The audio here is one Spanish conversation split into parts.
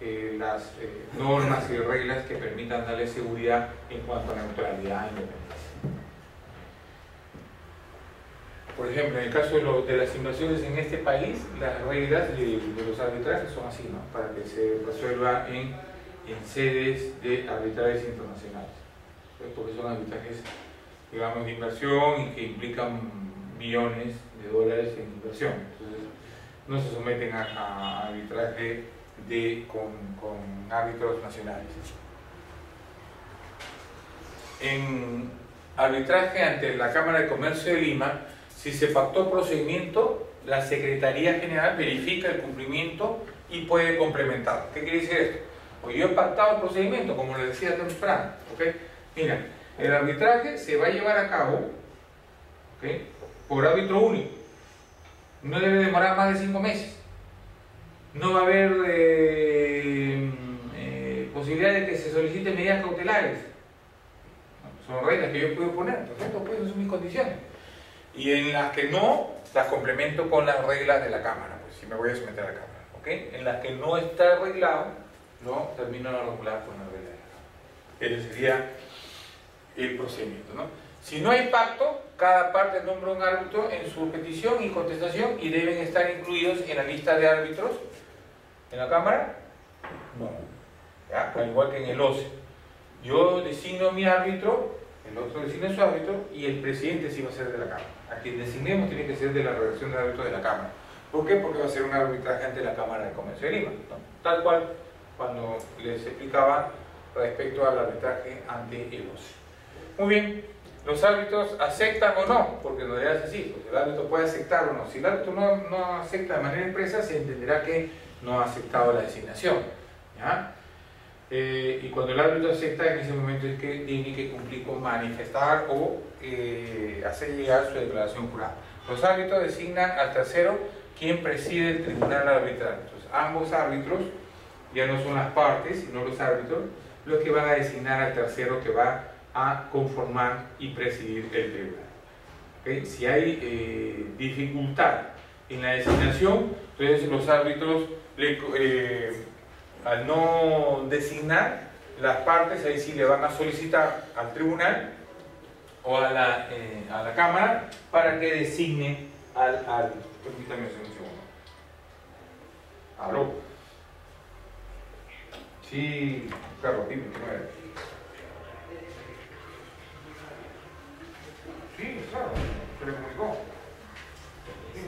las normas y reglas que permitan darle seguridad en cuanto a la neutralidad e independencia. Por ejemplo, en el caso de las inversiones en este país, las reglas de los arbitrajes son así, ¿no? Para que se resuelva en sedes de arbitrajes internacionales. Porque son arbitrajes, digamos, de inversión y que implican millones de dólares en inversión. Entonces, no se someten a arbitraje con árbitros nacionales. En arbitraje ante la Cámara de Comercio de Lima, si se pactó procedimiento, la Secretaría General verifica el cumplimiento y puede complementarlo. ¿Qué quiere decir esto? Pues yo he pactado el procedimiento, como les decía temprano, ¿ok? Mira, el arbitraje se va a llevar a cabo, ¿ok?, por árbitro único. No debe demorar más de 5 meses. No va a haber posibilidad de que se soliciten medidas cautelares. Son reglas que yo puedo poner, perfecto, pues esas son mis condiciones. Y en las que no, las complemento con las reglas de la Cámara, pues si me voy a someter a la Cámara, ¿ok? En las que no está arreglado, no termino la regular con la regla de la Cámara. Ese sería el procedimiento, ¿no? Si no hay pacto, cada parte nombra un árbitro en su petición y contestación y deben estar incluidos en la lista de árbitros en la Cámara. No, ¿ya? Al igual que en el OCE. Yo designo mi árbitro, el otro designa su árbitro y el presidente sí va a ser de la Cámara. A quien designemos tiene que ser de la redacción de árbitros de la Cámara. ¿Por qué? Porque va a ser un arbitraje ante la Cámara de Comercio de Lima, ¿no? Tal cual cuando les explicaba respecto al arbitraje ante el OCE. Muy bien, los árbitros aceptan o no, porque en realidad es así, pues el árbitro puede aceptar o no. Si el árbitro no acepta de manera expresa, se entenderá que no ha aceptado la designación, ¿ya? Y cuando el árbitro acepta, en ese momento es que tiene que cumplir con manifestar o hacer llegar su declaración jurada. Los árbitros designan al tercero quien preside el tribunal arbitral. Entonces, ambos árbitros ya no son las partes, sino los árbitros, los que van a designar al tercero que va a conformar y presidir el tribunal. ¿Okay? Si hay dificultad en la designación, entonces los árbitros, al no designar las partes, ahí sí le van a solicitar al tribunal o a la Cámara para que designe al árbitro. Permítame un segundo. ¿Aló? Sí, Carlos, dime, ¿qué me ves? Sí, claro, se le comunicó. Sí.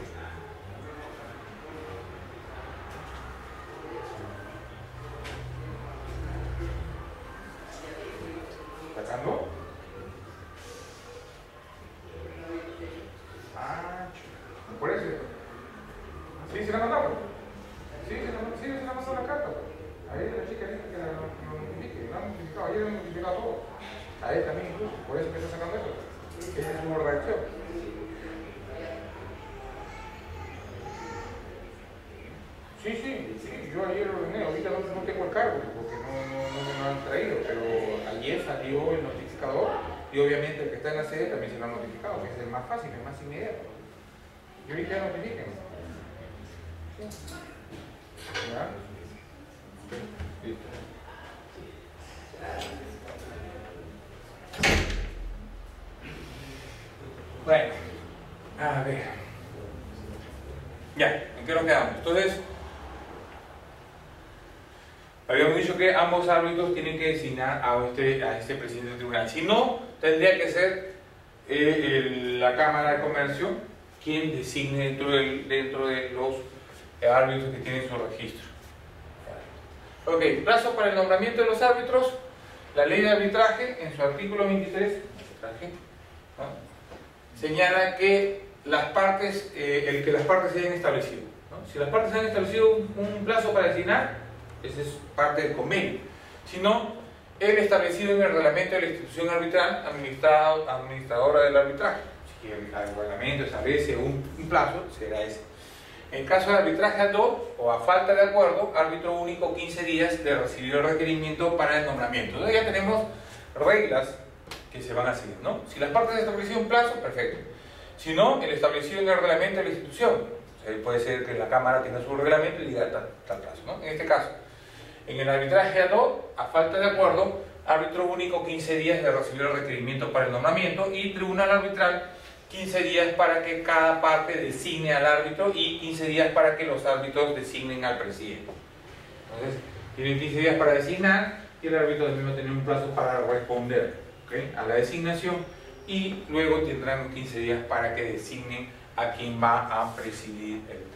¿Sacando? Ah, por eso. Sí, se la mandaron. Sí, se la mandó la carta. Ahí la chica dijo que lo notifique, lo han notificado, ayer lo han notificado todo. A él también incluso, por eso que está sacando eso. Esa es su reacción. Sí, yo ayer lo ordené, ahorita no tengo el cargo porque no me lo han traído, pero ayer salió el notificador y obviamente el que está en la sede también se lo han notificado, que es el más fácil, el más inmediato. Yo dije, ya notifiquen. ¿Ya? Listo. Bueno, a ver. Ya, ¿en qué nos quedamos? Entonces, habíamos dicho que ambos árbitros tienen que designar a este presidente del tribunal. Si no, tendría que ser la Cámara de Comercio quien designe dentro de los árbitros que tienen su registro. Ok, plazo para el nombramiento de los árbitros. La ley de arbitraje, en su artículo 23, ¿no?, señala que las partes, el que las partes se hayan establecido, ¿no? Si las partes han establecido un plazo para designar, ese es parte del convenio. Si no, el establecido en el reglamento de la institución arbitral, administradora del arbitraje. Si el reglamento establece un plazo, será ese. En caso de arbitraje ad hoc o a falta de acuerdo, árbitro único 15 días de recibir el requerimiento para el nombramiento. Entonces ya tenemos reglas que se van a seguir, ¿no? Si las partes establecieron un plazo, perfecto. Si no, el establecido en el reglamento de la institución. O sea, puede ser que la Cámara tenga su reglamento y diga tal plazo, ¿no? En este caso, En el arbitraje ad hoc, a falta de acuerdo, árbitro único 15 días de recibir el requerimiento para el nombramiento y tribunal arbitral 15 días para que cada parte designe al árbitro y 15 días para que los árbitros designen al presidente. Entonces, tienen 15 días para designar y el árbitro también va a tener un plazo para responder, ¿okay?, a la designación, y luego tendrán 15 días para que designen a quien va a presidir el tribunal.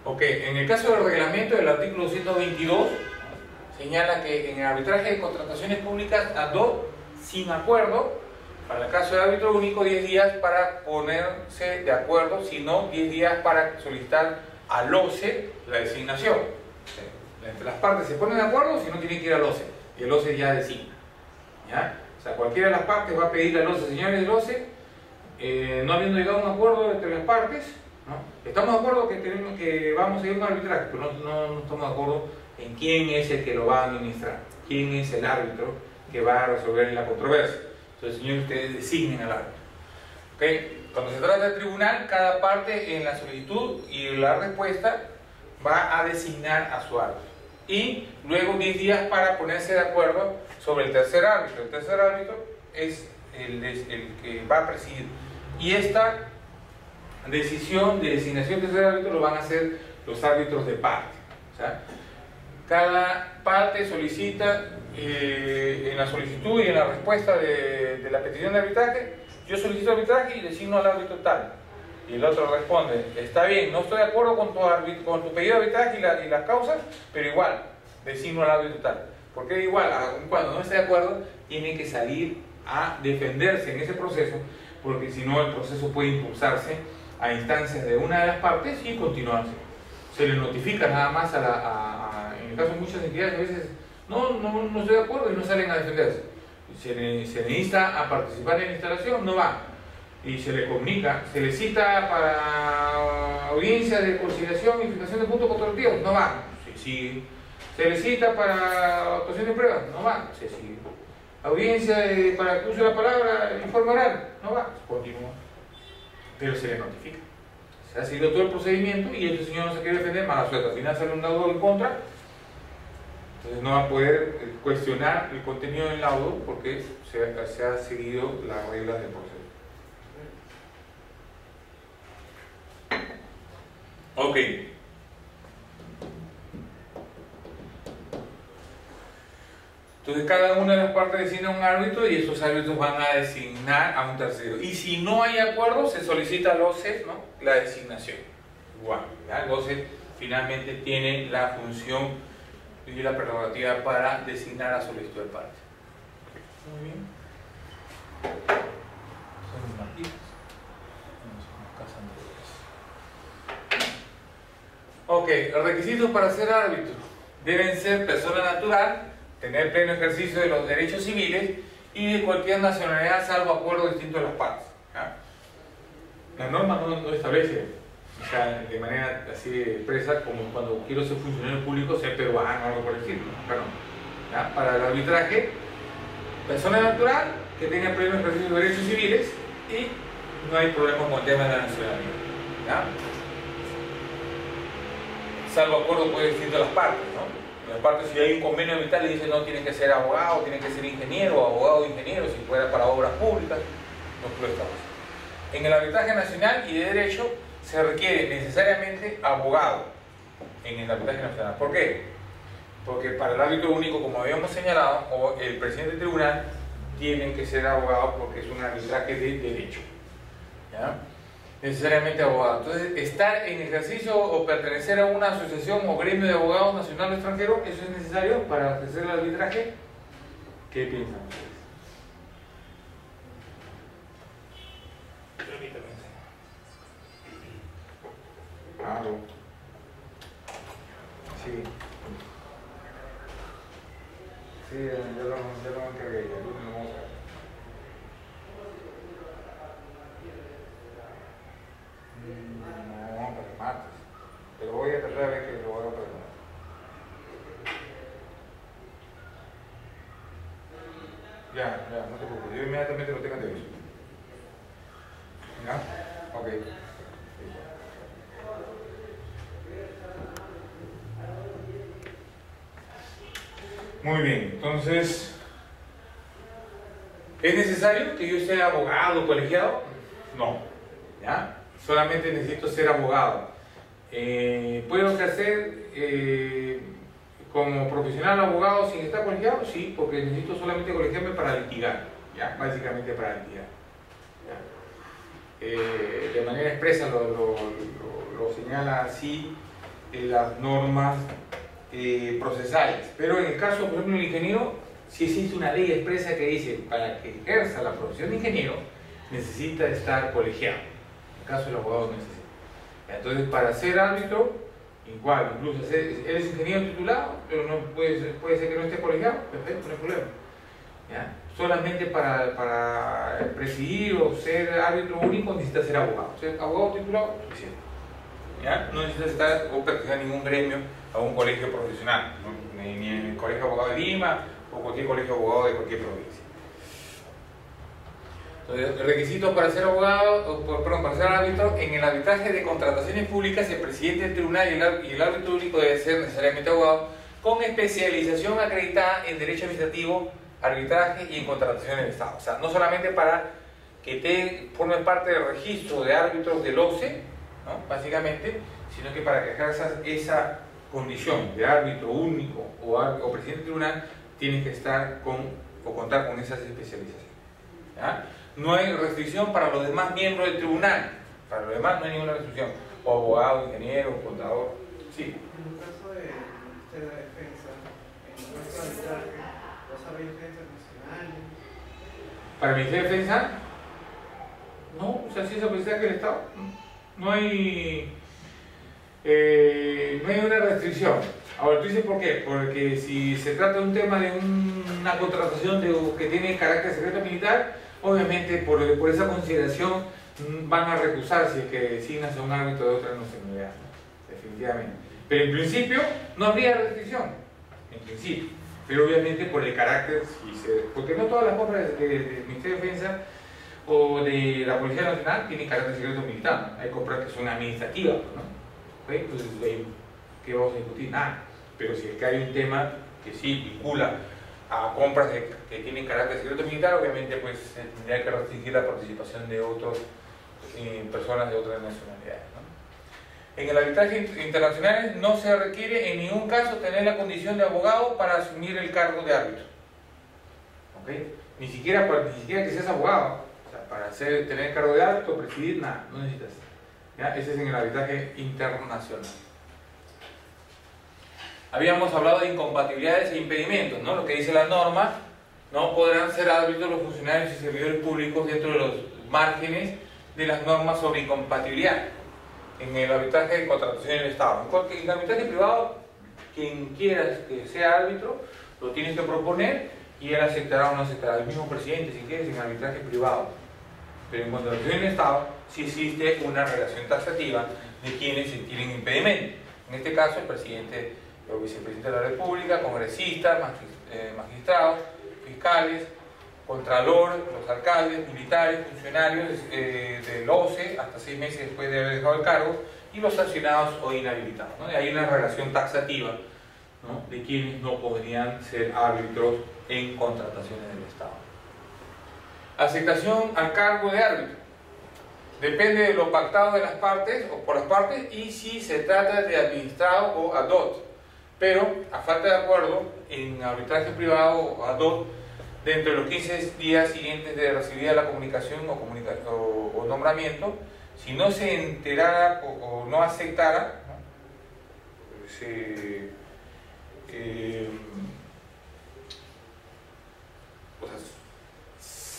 Ok, en el caso del reglamento del artículo 122 señala que en el arbitraje de contrataciones públicas ad hoc sin acuerdo, para el caso de árbitro único 10 días para ponerse de acuerdo, si no 10 días para solicitar al OCE la designación. Entre las partes se ponen de acuerdo, si no tienen que ir al OCE y el OCE ya designa, ¿ya? O sea, cualquiera de las partes va a pedir al OCE: señores del OCE, no habiendo llegado a un acuerdo entre las partes, ¿no?, estamos de acuerdo que vamos a ir a un arbitraje, pero no estamos de acuerdo en quién es el que lo va a administrar, quién es el árbitro que va a resolver la controversia. Entonces, señores, ustedes designen al árbitro. ¿Okay? Cuando se trata de tribunal, cada parte en la solicitud y la respuesta va a designar a su árbitro. Y luego 10 días para ponerse de acuerdo sobre el tercer árbitro. El tercer árbitro es el que va a presidir. Y esta decisión de designación del tercer árbitro lo van a hacer los árbitros de parte. O sea, cada parte solicita en la solicitud y en la respuesta de la petición de arbitraje: yo solicito arbitraje y designo al árbitro tal. Y el otro responde: está bien, no estoy de acuerdo con tu pedido de arbitraje y las causas, pero igual, designo al árbitro tal. Porque igual, aun cuando no esté de acuerdo, tiene que salir a defenderse en ese proceso, porque si no el proceso puede impulsarse a instancias de una de las partes y continuarse. Se le notifica nada más en el caso de muchas entidades, a veces no estoy de acuerdo y no salen a defenderse. Se necesita a participar en la instalación, no va. Y se le comunica, se le cita para audiencia de conciliación y fijación de puntos controvertidos, no va, se sigue. Se le cita para actuación de pruebas, no va, se sigue. Audiencia para el uso de la palabra, informe oral, no va, continúa. Pero se le notifica. Se ha seguido todo el procedimiento y este señor no se quiere defender, mala suerte, al final sale un laudo en contra. Entonces no va a poder cuestionar el contenido del laudo porque se ha seguido las reglas del proceso. Ok. Entonces cada una de las partes designa un árbitro y esos árbitros van a designar a un tercero. Y si no hay acuerdo, se solicita al OCE, ¿no?, la designación. Igual, ¿ya? El OCE finalmente tiene la función y la prerrogativa para designar a solicitud de parte. Muy bien. Son mis marquitas. Ok, los requisitos para ser árbitro deben ser persona natural, tener pleno ejercicio de los derechos civiles y de cualquier nacionalidad salvo acuerdo distinto de las partes, ¿ya? La norma no establece, o sea, de manera así expresa, como cuando quiero ser funcionario público, ser peruano o algo por el estilo. Bueno, ¿ya? Para el arbitraje, persona natural que tenga pleno ejercicio de derechos civiles y no hay problema con el tema de la nacionalidad, ¿ya? Salvo acuerdo puede decir de las partes, ¿no? Las partes, si hay un convenio vital, le dicen no, tienen que ser abogado, tienen que ser ingeniero, abogado o ingeniero, si fuera para obras públicas, no puede estar así. En el arbitraje nacional y de derecho se requiere necesariamente abogado en el arbitraje nacional. ¿Por qué? Porque para el árbitro único, como habíamos señalado, o el presidente del tribunal, tienen que ser abogados porque es un arbitraje de derecho, ¿ya? Necesariamente abogado. Entonces, estar en ejercicio o pertenecer a una asociación o gremio de abogados nacional o extranjero, ¿eso es necesario para ejercer el arbitraje? ¿Qué piensan ustedes? Permítanme. No. Sí. Sí, yo lo encargué, ya lo vamos a ver. No, para el martes. Pero voy a tratar de ver que lo haga para el martes. Ya, no te preocupes. Yo inmediatamente lo tengo de eso. ¿Ya? Ok. Muy bien, entonces, ¿es necesario que yo sea abogado colegiado? No, ¿ya? Solamente necesito ser abogado. ¿Puedo ejercer como profesional abogado sin estar colegiado? Sí, porque necesito solamente colegiarme para litigar, ¿ya? Básicamente para litigar, ¿ya? De manera expresa lo señala así las normas procesales. Pero en el caso, por ejemplo, del ingeniero, si existe una ley expresa que dice para que ejerza la profesión de ingeniero necesita estar colegiado. En el caso del abogado necesita. Entonces, para ser árbitro, igual, incluso eres ingeniero titulado, pero no puede ser que no esté colegiado, perfecto, no hay problema, ¿ya? Solamente para presidir o ser árbitro único necesitas ser abogado. O sea, abogado titulado, suficiente, ¿ya? No necesitas estar o pertenecer a ningún gremio, a un colegio profesional, ¿no? Ni en el Colegio de Abogados de Lima o cualquier colegio de abogados de cualquier provincia. Entonces, el requisito para ser abogado, para ser árbitro, en el arbitraje de contrataciones públicas, el presidente del tribunal y el árbitro único debe ser necesariamente abogado con especialización acreditada en derecho administrativo, arbitraje y en contrataciones del Estado. O sea, no solamente para que te formes parte del registro de árbitros del OCE, ¿no? Básicamente, sino que para que ejerzas esa condición de árbitro único o presidente del tribunal, tienes que estar o contar con esas especializaciones, ¿ya? No hay restricción para los demás miembros del tribunal. Para los demás no hay ninguna restricción. O abogado, ingeniero, contador. Sí. En el caso del Ministerio de Defensa, en nuestro arbitraje, ¿vas a ver defensa nacional? Para el Ministerio de Defensa, no, o sea, si es oficial que el Estado, no hay una restricción. Ahora, ¿tú dices por qué? Porque si se trata de un tema de una contratación que tiene carácter secreto militar, obviamente por esa consideración van a recusar si es que designas a un árbitro de otra nacionalidad, ¿no? Definitivamente. Pero en principio no habría restricción, en principio. Pero obviamente por el carácter, porque no todas las compras del Ministerio de Defensa o de la Policía Nacional tienen carácter secreto militar, ¿no? Hay compras que son administrativas, ¿no? ¿Okay? Entonces, ¿qué vamos a discutir? Nada. Pero si es que hay un tema que sí vincula a compras que tienen carácter secreto militar, obviamente pues tendría que restringir la participación de otras personas de otras nacionalidades, ¿no? En el arbitraje internacional no se requiere en ningún caso tener la condición de abogado para asumir el cargo de árbitro, ¿okay? Ni siquiera que seas abogado, o sea, para tener el cargo de árbitro, presidir, nada, no necesitas, ¿ya? Ese es en el arbitraje internacional. Habíamos hablado de incompatibilidades e impedimentos, ¿no? Lo que dice la norma, no podrán ser árbitros los funcionarios y servidores públicos dentro de los márgenes de las normas sobre incompatibilidad. En el arbitraje de contratación del Estado. En el arbitraje privado, quien quiera que sea árbitro, lo tienes que proponer y él aceptará o no aceptará. El mismo presidente, si quieres, en arbitraje privado. Pero en contratación del Estado, sí existe una relación taxativa de quienes tienen impedimento. En este caso, el presidente o vicepresidente de la República, congresistas, magistrados, fiscales, contralor, los alcaldes, militares, funcionarios del OCE hasta 6 meses después de haber dejado el cargo, y los sancionados o inhabilitados, ¿no? Hay una relación taxativa, ¿no?, de quienes no podrían ser árbitros en contrataciones del Estado. Aceptación al cargo de árbitro. Depende de lo pactado de las partes o por las partes y si se trata de administrado o ad hoc. Pero, a falta de acuerdo, en arbitraje privado o ad hoc, dentro de los 15 días siguientes de recibida la comunicación o nombramiento, si no se enterara o no aceptara, ¿no?,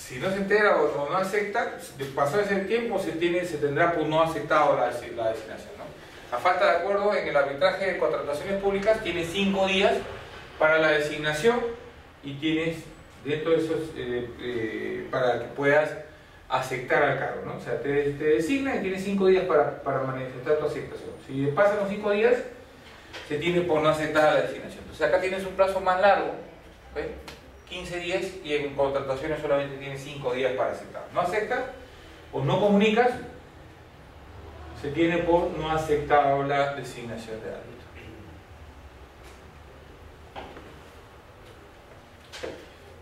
si no se entera o no acepta, pasado ese tiempo se tendrá por no aceptado la designación, ¿no? A falta de acuerdo, en el arbitraje de contrataciones públicas tienes 5 días para la designación y tienes dentro de esos para que puedas aceptar al cargo, ¿no? O sea, te designan y tienes 5 días para manifestar tu aceptación. Si pasan los 5 días, se tiene por no aceptar la designación. Entonces acá tienes un plazo más largo, ¿okay?, 15 días, y en contrataciones solamente tienes 5 días para aceptar. No aceptas o no comunicas, se tiene por no aceptado la designación de árbitro.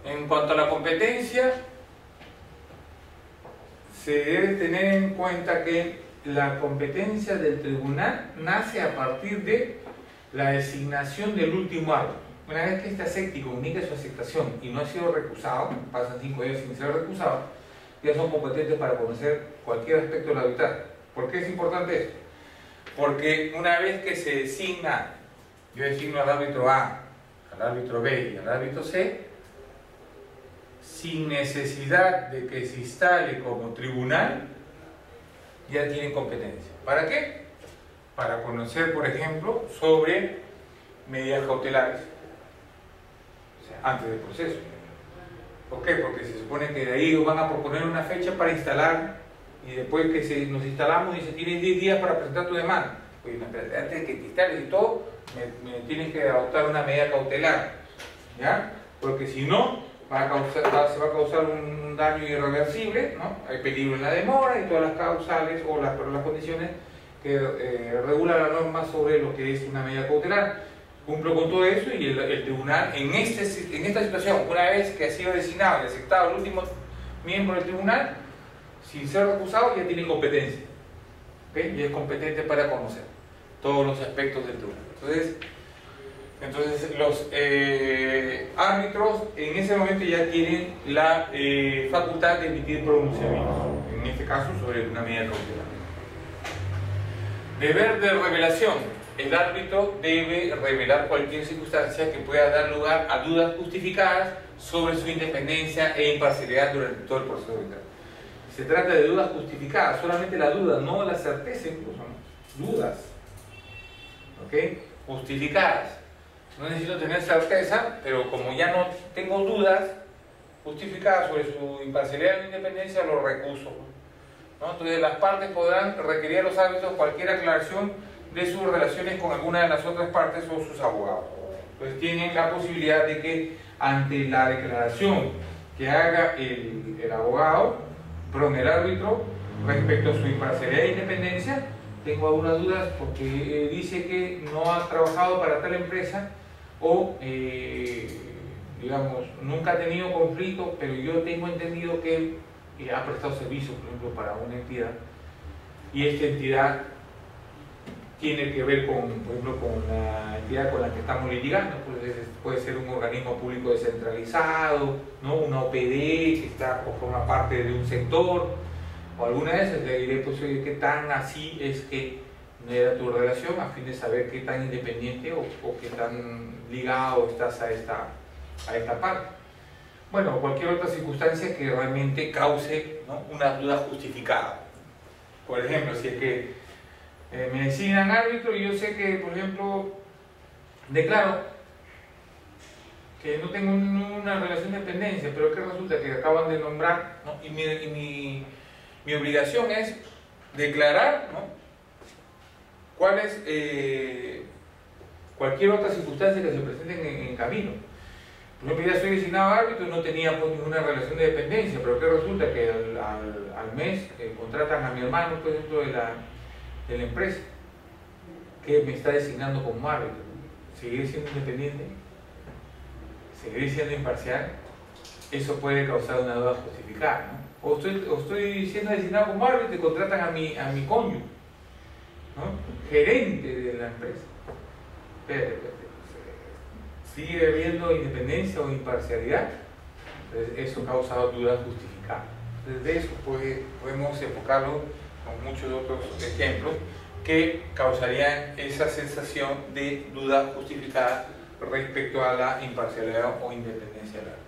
En cuanto a la competencia, se debe tener en cuenta que la competencia del tribunal nace a partir de la designación del último árbitro. Una vez que éste acepte y comunique su aceptación y no ha sido recusado, pasan 5 años sin ser recusado, ya son competentes para conocer cualquier aspecto del arbitraje. ¿Por qué es importante esto? Porque una vez que se designa, yo designo al árbitro A, al árbitro B y al árbitro C, sin necesidad de que se instale como tribunal, ya tienen competencia. ¿Para qué? Para conocer, por ejemplo, sobre medidas cautelares, o sea, antes del proceso. ¿Por qué? Porque se supone que de ahí van a proponer una fecha para instalar, y después que nos instalamos y se tienen 10 días para presentar tu demanda. Oye, no, espérate, antes de que te instales y todo, me tienes que adoptar una medida cautelar, ¿ya? Porque si no, se va a causar un daño irreversible, ¿no? Hay peligro en la demora y todas las causales o las condiciones que regula la norma sobre lo que es una medida cautelar. Cumplo con todo eso y el tribunal, en esta situación, una vez que ha sido designado y aceptado el último miembro del tribunal, sin ser recusado, ya tiene competencia, ¿okay? Y es competente para conocer todos los aspectos del tribunal. Entonces los árbitros en ese momento ya tienen la facultad de emitir pronunciamientos, en este caso sobre una medida cautelar. Deber de revelación. El árbitro debe revelar cualquier circunstancia que pueda dar lugar a dudas justificadas sobre su independencia e imparcialidad durante todo el proceso arbitral. Se trata de dudas justificadas, solamente la duda, no la certeza incluso, ¿no? Dudas, ¿ok? Justificadas. No necesito tener certeza, pero como ya no tengo dudas justificadas sobre su imparcialidad e independencia, lo recuso, ¿no? Entonces las partes podrán requerir a los árbitros cualquier aclaración de sus relaciones con alguna de las otras partes o sus abogados. Entonces tienen la posibilidad de que ante la declaración que haga el abogado, el árbitro, respecto a su imparcialidad e independencia, tengo algunas dudas porque dice que no ha trabajado para tal empresa o, digamos, nunca ha tenido conflicto, pero yo tengo entendido que ha prestado servicio, por ejemplo, para una entidad, y esta entidad tiene que ver con, por ejemplo, con la entidad con la que estamos litigando. Puede ser un organismo público descentralizado, ¿no? Una OPD que está o forma parte de un sector, o alguna de esas. Le diré, pues, oye, qué tan así es que me da tu relación, a fin de saber qué tan independiente o qué tan ligado estás a esta parte. Bueno, cualquier otra circunstancia que realmente cause, ¿no?, una duda justificada. Por ejemplo, si es que me designan árbitro y yo sé que, por ejemplo, declaro que no tengo una relación de dependencia, pero que resulta que acaban de nombrar, ¿no? Y mi obligación es declarar, ¿no?, cuál es cualquier otra circunstancia que se presente en camino. Por ejemplo, ya soy designado árbitro y no tenía, pues, ninguna relación de dependencia, pero que resulta que al mes contratan a mi hermano, por ejemplo, de la empresa que me está designando como árbitro. ¿Seguiré siendo independiente? ¿Seguiré siendo imparcial? Eso puede causar una duda justificada, ¿no? O estoy siendo designado como árbitro y contratan a mi cónyuge, ¿no?, gerente de la empresa. Espérate, ¿sigue habiendo independencia o imparcialidad? Entonces, eso causa dudas justificadas. Desde eso podemos enfocarlo con muchos otros ejemplos que causarían esa sensación de duda justificada respecto a la imparcialidad o independencia del árbitro.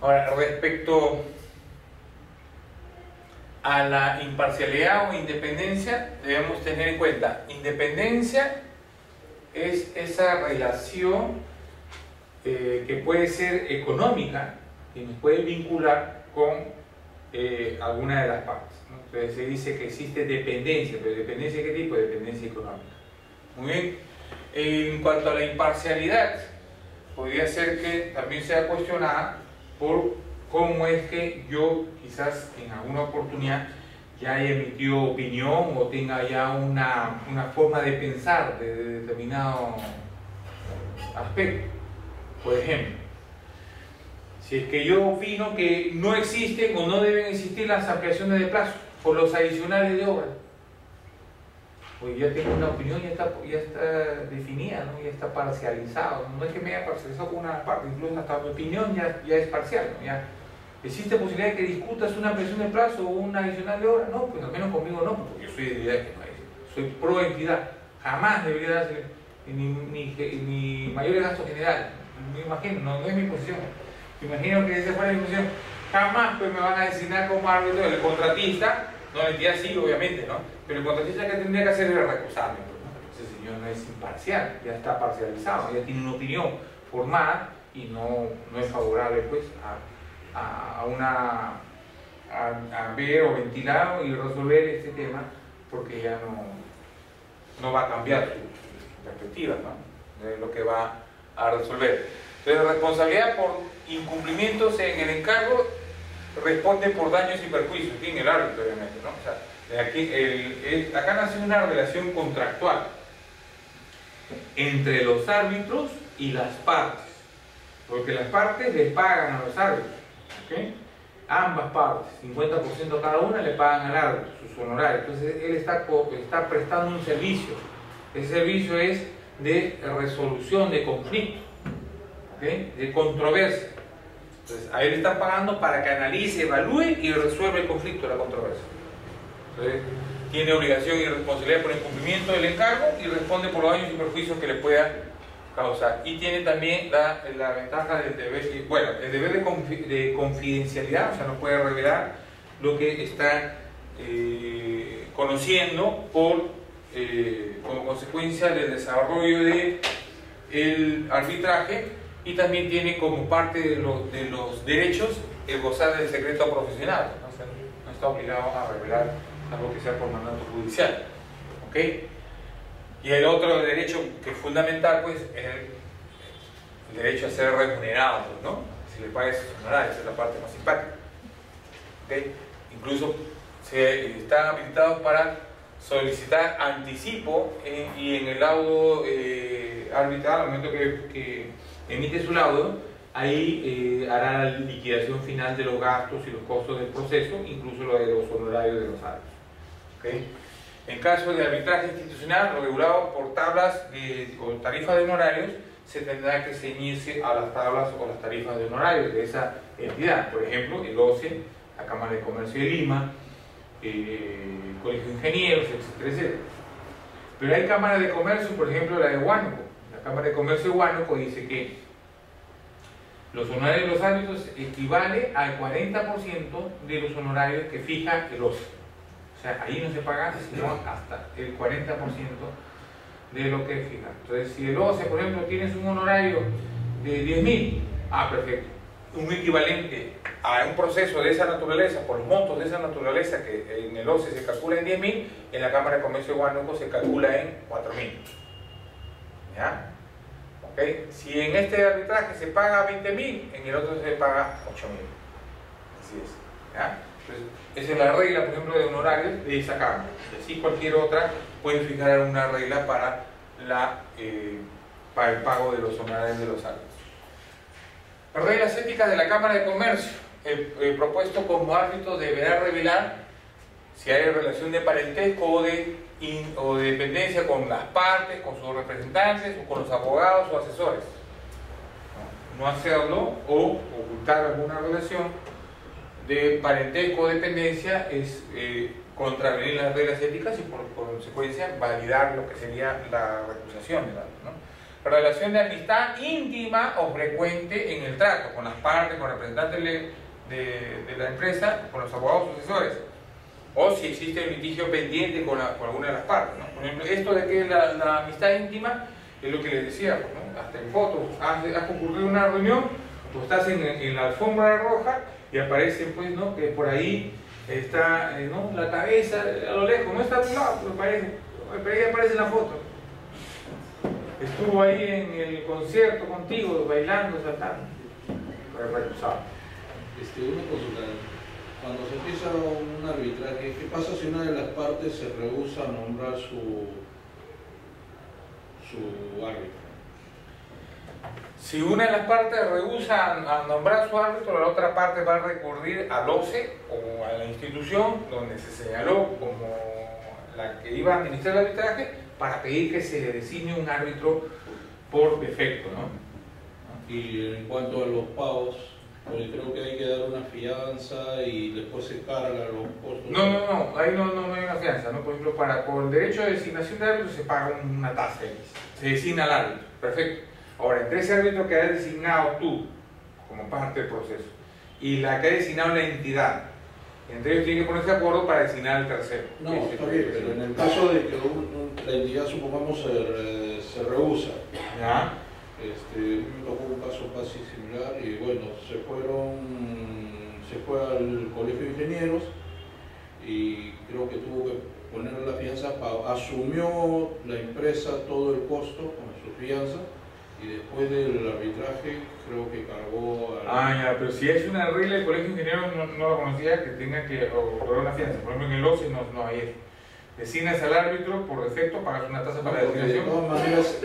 Ahora, respecto a la imparcialidad o independencia, debemos tener en cuenta, independencia es esa relación que puede ser económica, que nos puede vincular con alguna de las partes, ¿no? Entonces se dice que existe dependencia, pero ¿dependencia de qué tipo? Dependencia económica. Muy bien. En cuanto a la imparcialidad, podría ser que también sea cuestionada por cómo es que yo quizás en alguna oportunidad ya haya emitido opinión o tenga ya una forma de pensar de determinado aspecto. Por ejemplo, si es que yo opino que no existen o no deben existir las ampliaciones de plazo por los adicionales de obra, pues ya tengo una opinión, ya está definida, ¿no? Ya está parcializado. No es que me haya parcializado con una parte, incluso hasta mi opinión ya es parcial, ¿no? Ya existe posibilidad de que discutas una ampliación de plazo o una adicional de obra. No, pues al menos conmigo no, porque yo soy de idea que no hay. Soy pro entidad. Jamás debería darse ni mayores gastos generales. Me imagino, no es mi posición. Me imagino que esa fuera mi posición. Jamás pues me van a designar como árbitro el contratista. No, la entidad sí, obviamente, ¿no? Pero el contratista que tendría que hacer es recusarme, pues, ¿no? Ese señor no es imparcial, ya está parcializado, ya tiene una opinión formada y no es favorable, pues, a ver o ventilar y resolver este tema, porque ya no va a cambiar su perspectiva, ¿no? De lo que va a resolver. Entonces, la responsabilidad por incumplimientos en el encargo responde por daños y perjuicios, tiene el árbitro, obviamente, ¿no? O sea, acá nace una relación contractual entre los árbitros y las partes, porque las partes le pagan a los árbitros, ¿okay? Ambas partes, 50% cada una, le pagan al árbitro sus honorarios. Entonces él está prestando un servicio. Ese servicio es de resolución de conflicto, ¿okay? De controversia. Entonces, a él le están pagando para que analice, evalúe y resuelva el conflicto, la controversia. Entonces, tiene obligación y responsabilidad por el cumplimiento del encargo y responde por los daños y perjuicios que le pueda causar. Y tiene también la ventaja del deber, el deber de confidencialidad, o sea, no puede revelar lo que está conociendo como consecuencia del desarrollo del arbitraje. Y también tiene como parte de los derechos el gozar del secreto profesional, ¿no? O sea, no está obligado a revelar algo que sea por mandato judicial, ¿ok? Y el otro derecho que es fundamental, pues, es el derecho a ser remunerado, pues, ¿no? Si le paga sus honorarios, esa es la parte más simpática, ¿ok? Incluso están habilitados para solicitar anticipo y en el laudo arbitral, al momento que emite su laudo, ahí hará la liquidación final de los gastos y los costos del proceso, incluso lo de los honorarios de los árbitros. ¿Okay? En caso de arbitraje institucional, lo regulado por tablas o tarifas de honorarios, se tendrá que ceñirse a las tablas o las tarifas de honorarios de esa entidad. Por ejemplo, el OCE, la Cámara de Comercio de Lima, el Colegio de Ingenieros, etcétera. Pero hay cámaras de comercio, por ejemplo, la de Huánuco. La Cámara de Comercio de Huánuco dice que los honorarios de los árbitros equivale al 40% de los honorarios que fija el OCE. O sea, ahí no se paga, sino hasta el 40% de lo que fija. Entonces, si el OCE, por ejemplo, tienes un honorario de 10.000, perfecto. Un equivalente a un proceso de esa naturaleza, por los montos de esa naturaleza que en el OCE se calcula en 10.000, en la Cámara de Comercio de Huánuco se calcula en 4.000. ¿Ya? ¿Okay? Si en este arbitraje se paga 20.000, en el otro se paga 8.000. Así es. ¿Ya? Entonces, esa es la regla, por ejemplo, de honorarios de esa cámara. Y así cualquier otra puede fijar una regla para el pago de los honorarios de los árbitros. Reglas éticas de la Cámara de Comercio. El propuesto como árbitro deberá revelar si hay relación de parentesco o de dependencia con las partes, con sus representantes o con los abogados o asesores. No hacerlo o ocultar alguna relación de parentesco o dependencia es contravenir las reglas éticas y por consecuencia validar lo que sería la recusación del árbitro, ¿no? Relación de amistad íntima o frecuente en el trato con las partes, con representantes de la empresa, con los abogados o asesores, o si existe un litigio pendiente con alguna de las partes, ¿no? Por ejemplo, esto de que la amistad íntima es lo que les decía, ¿no? Hasta en fotos, has concurrido una reunión, tú estás en la alfombra roja y aparece, pues, ¿no? Que por ahí está, ¿no? La cabeza a lo lejos, no está a tu lado, pero ahí aparece en la foto. Estuvo ahí en el concierto contigo, bailando, saltando. Recusado. Una consulta. Cuando se empieza un arbitraje, ¿qué pasa si una de las partes se rehúsa a nombrar su árbitro? Si una de las partes rehúsa a nombrar su árbitro, la otra parte va a recurrir al OCE o a la institución donde se señaló como la que iba a administrar el arbitraje para pedir que se designe un árbitro por defecto, ¿no? Y en cuanto a los pagos, porque creo que hay que dar una fianza y después se carga los costos. No, ahí no hay una fianza, ¿no? Por ejemplo, por el derecho de designación de árbitro se paga una tasa X, se designa al árbitro, perfecto. Ahora, entre ese árbitro que has designado tú, como parte del proceso, y la que ha designado la entidad, entre ellos tienen que ponerse de acuerdo para designar al tercero. No, está bien, pero en el caso de que la entidad, supongamos, se rehúsa, ¿Ya? me tocó un caso casi similar y bueno, se fue al colegio de ingenieros y creo que tuvo que poner la fianza, asumió la empresa todo el costo con su fianza y después del arbitraje creo que cargó Ya, pero si es una regla del colegio de ingenieros no lo conocía que tenga que otorgar una fianza. Por ejemplo, en el OCE no hay eso. Designas al árbitro por defecto, pagas una tasa para la designación. De todas maneras,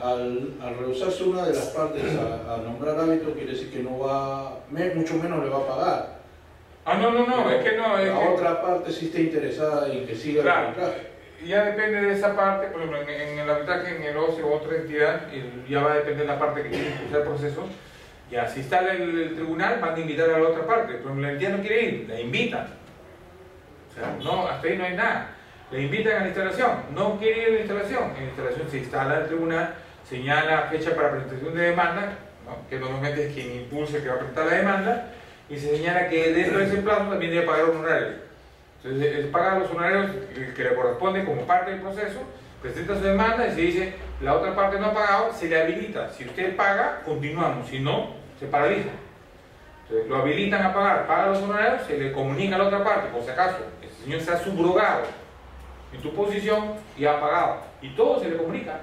al rehusarse una de las partes a nombrar árbitro, quiere decir que no va, mucho menos le va a pagar. No, es que no. La otra parte sí está interesada en que siga el arbitraje. Ya depende de esa parte, por ejemplo, en el arbitraje, en el OCE o otra entidad, ya va a depender de la parte que quiere impulsar el proceso. Ya, si está el tribunal, van a invitar a la otra parte. Por ejemplo, la entidad no quiere ir, la invitan. O sea, no, hasta ahí no hay nada. Le invitan a la instalación, no quiere ir a la instalación. En la instalación se instala el tribunal, señala fecha para presentación de demanda, ¿no? Que normalmente es quien impulsa que va a presentar la demanda, y se señala que dentro de ese plazo también debe pagar honorarios. Entonces, él paga los honorarios que le corresponden como parte del proceso, presenta su demanda y se dice, la otra parte no ha pagado, se le habilita. Si usted paga, continuamos, si no, se paraliza. Entonces, lo habilitan a pagar, paga los honorarios, se le comunica a la otra parte, por si acaso, el señor se ha subrogado en tu posición y ha pagado. Y todo se le comunica,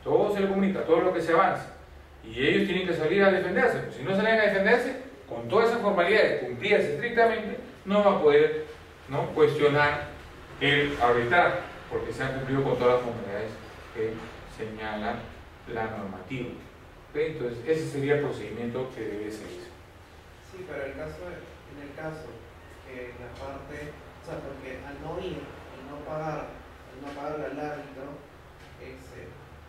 todo lo que se avanza. Y ellos tienen que salir a defenderse. Pues si no salen a defenderse, con todas esas formalidades cumplidas estrictamente, no va a poder, ¿no?, cuestionar el arbitraje, porque se han cumplido con todas las formalidades que señala la normativa. ¿Okay? Entonces, ese sería el procedimiento que debe seguirse. Sí, pero en el caso que la parte, o sea, porque al no ir y no pagarle al árbitro,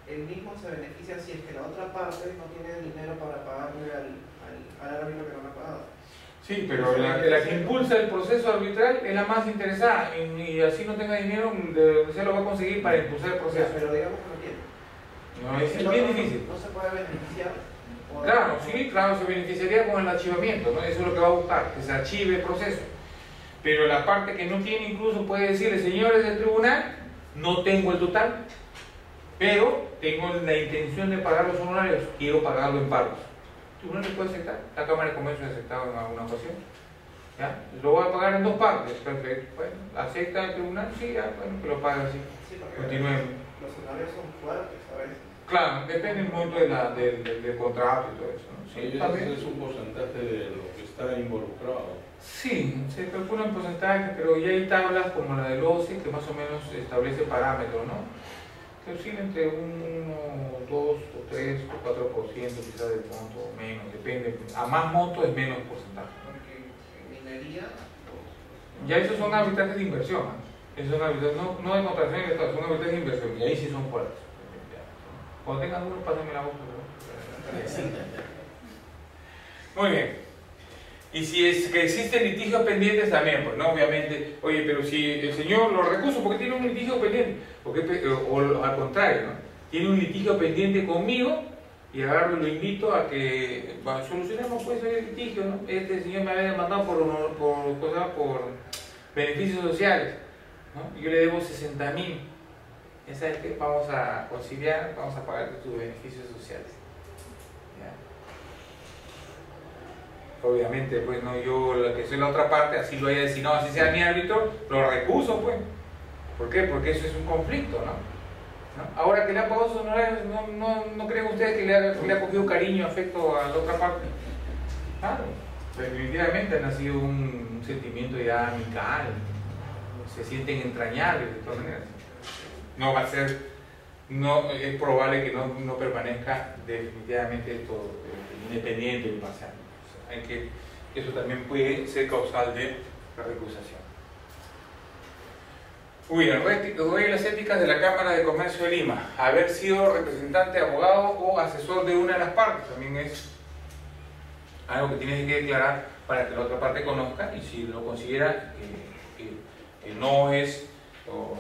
él mismo se beneficia si es que la otra parte no tiene dinero para pagarle al árbitro que no le ha pagado. Sí, pero la que impulsa el proceso arbitral es la más interesada y así no tenga dinero, se lo va a conseguir para impulsar el proceso. Pero digamos que no tiene. No, es bien difícil. No se puede beneficiar. Claro, se beneficiaría con el archivamiento, ¿no? Eso es lo que va a buscar, que se archive el proceso. Pero la parte que no tiene incluso puede decirle, señores del tribunal, no tengo el total, pero tengo la intención de pagar los honorarios, quiero pagarlo en pagos. ¿El tribunal le puede aceptar? La Cámara de Comercio ha aceptado en alguna ocasión. ¿Ya? Lo voy a pagar en 2 partes, perfecto. Bueno, ¿acepta el tribunal? Sí, bueno, que lo pague así. Sí, porque continuemos. Los honorarios son fuertes a veces. Claro, depende el monto del contrato y todo eso, ¿no? Sí, ese es un porcentaje de lo que está involucrado. Sí, se calcula en porcentaje, pero ya hay tablas como la del OCE que más o menos establece parámetros, ¿no? Que oscila entre 1, 2 o 3 o 4% quizás del monto o menos, depende. A más monto es menos porcentaje. Porque en minería... Ya esos son arbitrajes de inversión, ¿no? Esos son arbitrajes, no de contratación y de Estado, son arbitrajes de inversión y ahí sí son fuertes. Cuando tengan uno, pásenme la voz, ¿no? Muy bien. Y si es que existen litigios pendientes también, pues no, obviamente, oye, pero si el señor lo recuso porque tiene un litigio pendiente, o al contrario, ¿no? Tiene un litigio pendiente conmigo y agarro y lo invito a que solucionemos pues el litigio, ¿no? Este señor me había demandado por beneficios sociales, ¿no? Y yo le debo 60.000. Ya sabes que vamos a conciliar, vamos a pagar tus beneficios sociales. ¿Ya? Obviamente, pues no, yo la que soy la otra parte, así lo haya designado, así sea mi árbitro, lo recuso, pues. ¿Por qué? Porque eso es un conflicto, ¿no? Ahora que le han pagado sus honorarios, ¿no creen ustedes que le ha cogido cariño, afecto a la otra parte? Claro, definitivamente ha nacido un sentimiento ya amical, se sienten entrañables de todas maneras. No va a ser no, es probable que no permanezca definitivamente todo, independiente y imparcial. O sea, eso también puede ser causal de la recusación. Muy bien, reglas éticas de la Cámara de Comercio de Lima. Haber sido representante, abogado o asesor de una de las partes también es algo que tienes que declarar para que la otra parte conozca, y si lo considera que no es o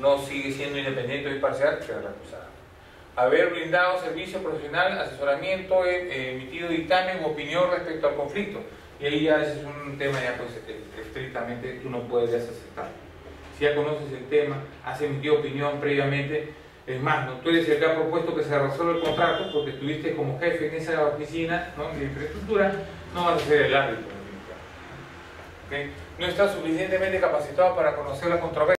no sigue siendo independiente o imparcial, queda recusado. Haber brindado servicio profesional, asesoramiento, emitido dictamen o opinión respecto al conflicto. Y ahí ya ese es un tema ya pues estrictamente tú no puedes aceptar. Si ya conoces el tema, has emitido opinión previamente, es más, ¿no? Tú eres el que ha propuesto que se resuelva el contrato porque estuviste como jefe en esa oficina, ¿no?, de infraestructura, no vas a ser el árbitro. ¿Okay? No estás suficientemente capacitado para conocer la controversia.